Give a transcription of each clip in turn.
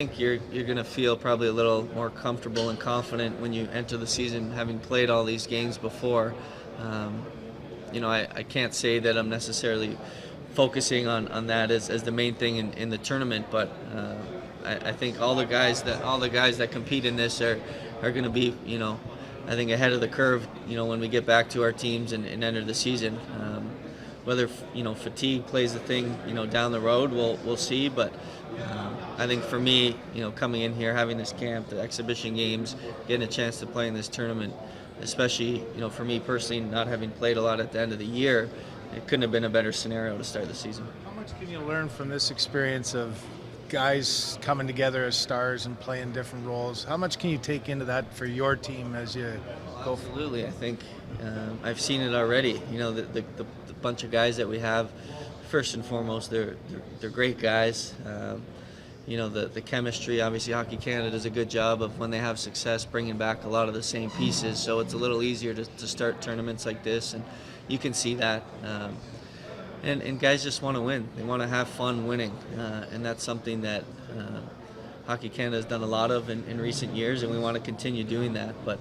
think you're going to feel probably a little more comfortable and confident when you enter the season, having played all these games before. Um, I can't say that I'm necessarily focusing on that as the main thing in the tournament, but I think all the guys that compete in this are going to be, I think ahead of the curve, when we get back to our teams and enter the season. Whether fatigue plays a thing, down the road, we'll see. But I think for me, coming in here, having this camp, the exhibition games, getting a chance to play in this tournament, especially for me personally, not having played a lot at the end of the year, it couldn't have been a better scenario to start the season. How much can you learn from this experience of guys coming together as stars and playing different roles? How much can you take into that for your team as you go? Absolutely, I think I've seen it already. The bunch of guys that we have, first and foremost, they're great guys. The chemistry, obviously Hockey Canada does a good job of, when they have success, bringing back a lot of the same pieces, so it's a little easier to start tournaments like this, and you can see that. And guys just want to win. They want to have fun winning, and that's something that Hockey Canada has done a lot of in recent years, and we want to continue doing that. But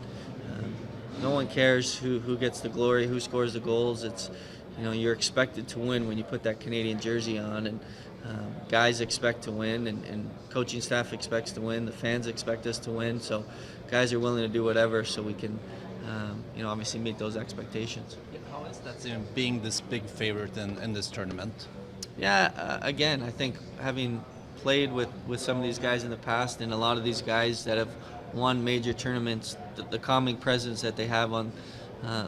no one cares who gets the glory, who scores the goals. It's you're expected to win when you put that Canadian jersey on, and guys expect to win, and coaching staff expects to win. The fans expect us to win, so guys are willing to do whatever so we can, obviously meet those expectations. Yeah, how is that being this big favorite in this tournament? Yeah, again, I think having played with some of these guys in the past, and a lot of these guys that have won major tournaments, the calming presence that they have on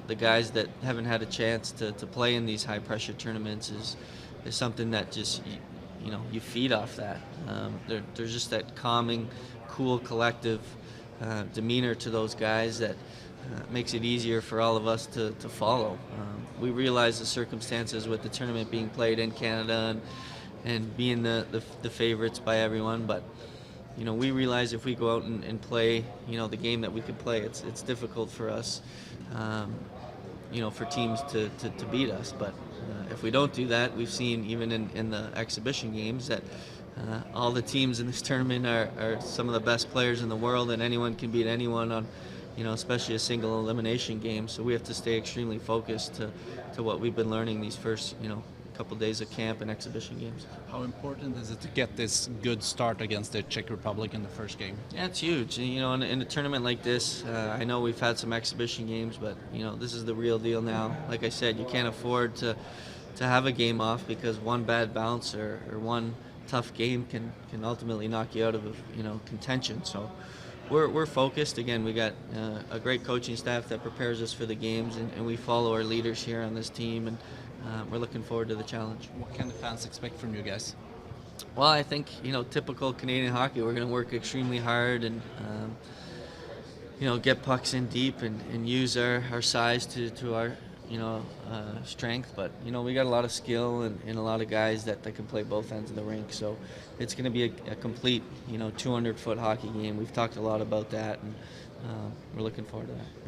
the guys that haven't had a chance to play in these high-pressure tournaments is something that just, you feed off that. There's just that calming, cool, collective demeanor to those guys that makes it easier for all of us to follow. We realize the circumstances with the tournament being played in Canada and being the favorites by everyone, but we realize if we go out and play, the game that we could play, it's difficult for us, for teams to beat us. But if we don't do that, we've seen even in the exhibition games that all the teams in this tournament are some of the best players in the world, and anyone can beat anyone on, especially a single elimination game. So we have to stay extremely focused to what we've been learning these first, couple days of camp and exhibition games. How important is it to get this good start against the Czech Republic in the first game? Yeah, it's huge. In a tournament like this, I know we've had some exhibition games, but this is the real deal now. Like I said, you can't afford to have a game off, because one bad bounce or one tough game can ultimately knock you out of contention. So we're focused. Again, we got a great coaching staff that prepares us for the games, and we follow our leaders here on this team, and we're looking forward to the challenge. What can the fans expect from you guys? Well, I think, typical Canadian hockey, we're going to work extremely hard and, get pucks in deep and use our size to our, strength. But, we got a lot of skill and a lot of guys that can play both ends of the rink. So it's going to be a complete, 200-foot hockey game. We've talked a lot about that, and we're looking forward to that.